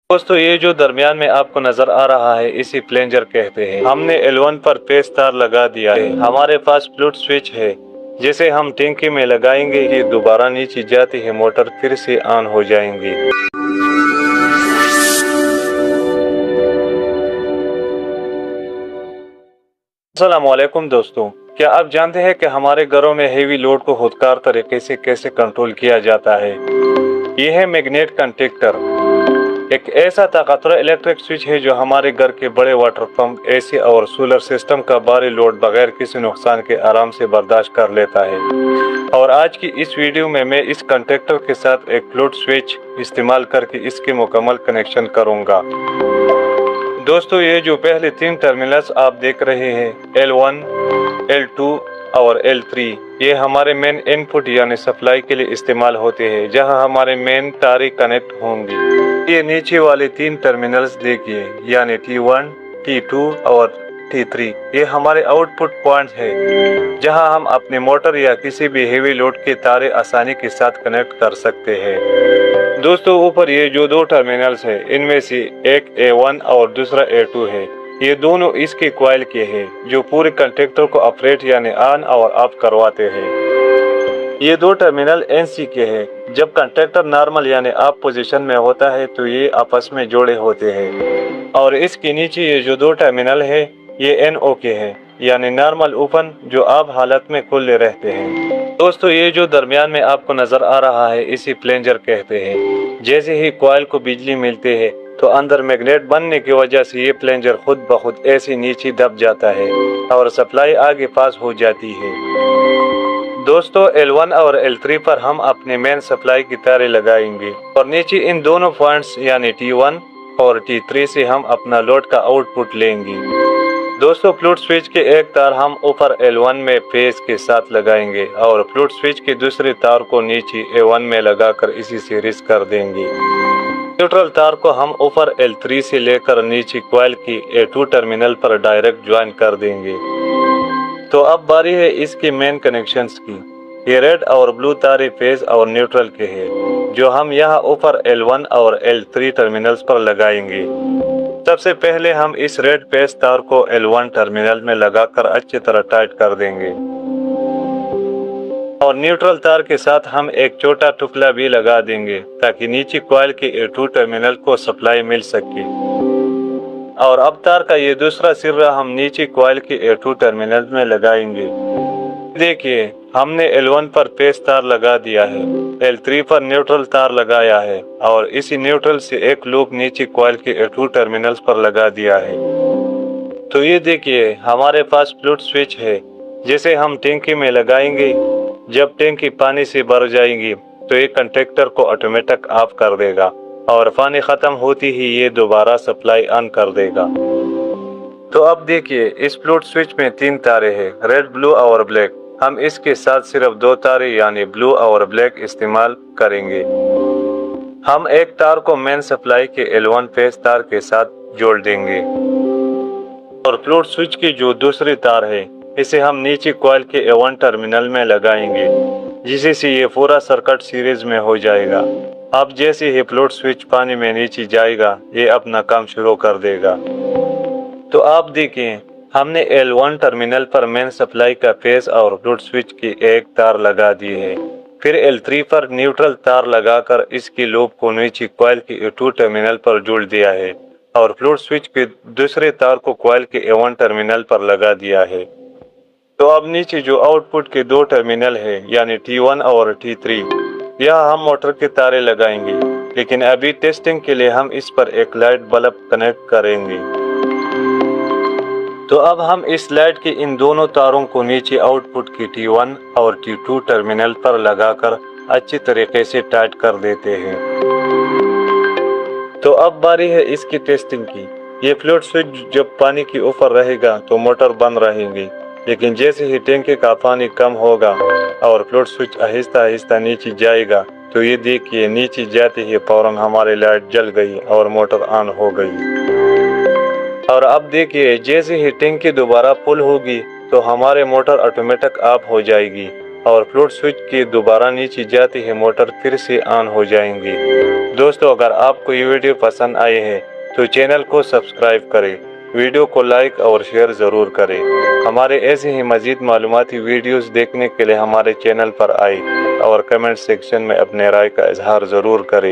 दोस्तों ये जो दरमियान में आपको नजर आ रहा है इसी प्लेंजर कहते हैं। हमने L1 पर पेस तार लगा दिया है। हमारे पास फ्लूट स्विच है जिसे हम टैंकी में लगाएंगे। ये दोबारा नीचे जाती है, मोटर फिर से ऑन हो जाएंगी। अस्सलामुअलैकुम दोस्तों, क्या आप जानते हैं कि हमारे घरों में हेवी लोड को खुदकार तरीके से कैसे कंट्रोल किया जाता है? यह है मैग्नेट कंडक्टर, एक ऐसा ताकतवर इलेक्ट्रिक स्विच है जो हमारे घर के बड़े वाटर पंप, एसी और सोलर सिस्टम का भारी लोड बगैर किसी नुकसान के आराम से बर्दाश्त कर लेता है। और आज की इस वीडियो में मैं इस कंडक्टर के साथ एक फ्लूट स्विच इस्तेमाल करके इसके मुकम्मल कनेक्शन करूंगा। दोस्तों ये जो पहले 3 टर्मिनल्स आप देख रहे हैं, L1, L2 और L3, ये हमारे मेन इनपुट यानी सप्लाई के लिए इस्तेमाल होते हैं, जहां हमारे मेन तारें कनेक्ट होंगी। ये नीचे वाले 3 टर्मिनल्स देखिए, यानी T1, T2 और T3, ये हमारे आउटपुट पॉइंट्स है, जहां हम अपने मोटर या किसी भी हेवी लोड के तारे आसानी के साथ कनेक्ट कर सकते हैं। दोस्तों ऊपर ये जो 2 टर्मिनल्स है, इनमें से एक A1 और दूसरा A2 है। ये दोनों इसके कॉइल के हैं जो पूरे कंडक्टर को ऑपरेट यानी ऑन और ऑफ करवाते हैं। ये 2 टर्मिनल NC के हैं। जब कंडक्टर नॉर्मल यानी ऑफ पोजीशन में होता है तो ये आपस में जोड़े होते हैं। और इसके नीचे ये जो 2 टर्मिनल है ये NO के हैं, यानी नॉर्मल ओपन, जो ऑफ हालत में खुले रहते हैं। दोस्तों ये जो दरमियान में आपको नजर आ रहा है इसी प्लेंजर कहते हैं। जैसे ही कॉइल को बिजली मिलती है तो अंदर मैग्नेट बनने की वजह से ये प्लेंजर खुद ब खुद ऐसे नीचे दब जाता है और सप्लाई आगे पास हो जाती है। दोस्तों L1 और L3 पर हम अपने मेन सप्लाई की तारें लगाएंगे और नीचे इन दोनों पॉइंट्स यानी T1 और T3 से हम अपना लोड का आउटपुट लेंगे। दोस्तों फ्लूट स्विच के एक तार हम ऊपर L1 में फेस के साथ लगाएंगे और फ्लूट स्विच के दूसरे तार को नीचे A1 में लगाकर इसी से रिस कर देंगे। न्यूट्रल तार को हम ऊपर L3 से लेकर नीचे कॉइल की A2 टर्मिनल पर डायरेक्ट ज्वाइन कर देंगे। तो अब बारी है इसके मेन कनेक्शंस की। ये रेड और ब्लू तारे फेज और न्यूट्रल के हैं, जो हम यहाँ ऊपर L1 और L3 टर्मिनल्स पर लगाएंगे। सबसे पहले हम इस रेड फेज तार को L1 टर्मिनल में लगाकर अच्छी तरह टाइट कर देंगे और न्यूट्रल तार के साथ हम एक छोटा टुकड़ा भी लगा देंगे ताकि नीचे कॉइल के A2 टर्मिनल को सप्लाई मिल सके। और अब तार का ये दूसरा सिरा हम नीचे कॉइल के A2 टर्मिनल में लगाएंगे। देखिए हमने L1 पर पेस तार लगा दिया है, L3 पर न्यूट्रल तार लगाया है और इसी न्यूट्रल से एक लूप नीचे कॉइल के A2 टर्मिनल्स पर लगा दिया है। तो ये देखिए हमारे पास फ्लूट स्विच है जिसे हम टैंकी में लगाएंगे। जब टैंकी पानी से भर जाएगी तो ये कंडक्टर को ऑटोमेटिक ऑफ कर देगा और पानी खत्म होती ही ये दोबारा सप्लाई ऑन कर देगा। तो अब देखिए इस फ्लूट स्विच में 3 तारे हैं, रेड, ब्लू और ब्लैक। हम इसके साथ सिर्फ 2 तारे यानी ब्लू और ब्लैक इस्तेमाल करेंगे। हम एक तार को मेन सप्लाई के L1 फेज तार के साथ जोड़ देंगे और फ्लूट स्विच की जो दूसरी तार है इसे हम नीचे कॉइल के A1 टर्मिनल में लगाएंगे, जिससे ये पूरा सर्किट सीरीज में हो जाएगा। अब जैसे ही फ्लूट स्विच पानी में नीचे जाएगा ये अपना काम शुरू कर देगा। तो आप देखिए हमने L1 टर्मिनल पर मेन सप्लाई का फेज और फ्लूट स्विच की एक तार लगा दी है। फिर L3 पर न्यूट्रल तार लगाकर इसकी लूप को नीचे कॉइल के A2 टर्मिनल पर जोड़ दिया है और फ्लूट स्विच के दूसरे तार को कॉइल के A1 टर्मिनल पर लगा दिया है। तो अब नीचे जो आउटपुट के 2 टर्मिनल है यानी T1 और T3, यहाँ हम मोटर के तारे लगाएंगे, लेकिन अभी टेस्टिंग के लिए हम इस पर एक लाइट बल्ब कनेक्ट करेंगे। तो अब हम इस लाइट के इन दोनों तारों को नीचे आउटपुट की T1 और T2 टर्मिनल पर लगाकर अच्छी तरीके से टाइट कर देते हैं। तो अब बारी है इसकी टेस्टिंग की। ये फ्लूट स्विच जब पानी के ऊपर रहेगा तो मोटर बंद रहेगी, लेकिन जैसे ही टैंकी का पानी कम होगा और फ्लूट स्विच आहिस्ता आहिस्ता नीचे जाएगा तो ये देखिए नीचे जाते ही फौरन हमारी लाइट जल गई और मोटर ऑन हो गई। और अब देखिए जैसे ही टैंकी दोबारा फुल होगी तो हमारे मोटर ऑटोमेटिक ऑफ हो जाएगी اور فلوٹ سوئچ کی دوبارہ نیچے جاتی ہے موٹر پھر سے آن ہو جائیں گی۔ دوستو اگر آپ کو یہ ویڈیو پسند آئی ہے تو چینل کو سبسکرائب کریں، ویڈیو کو لائک اور شیئر ضرور کریں۔ ہمارے ایسے ہی مزید معلوماتی ویڈیوز دیکھنے کے لیے ہمارے چینل پر آئیں اور کمنٹ سیکشن میں اپنے رائے کا اظہار ضرور کریں۔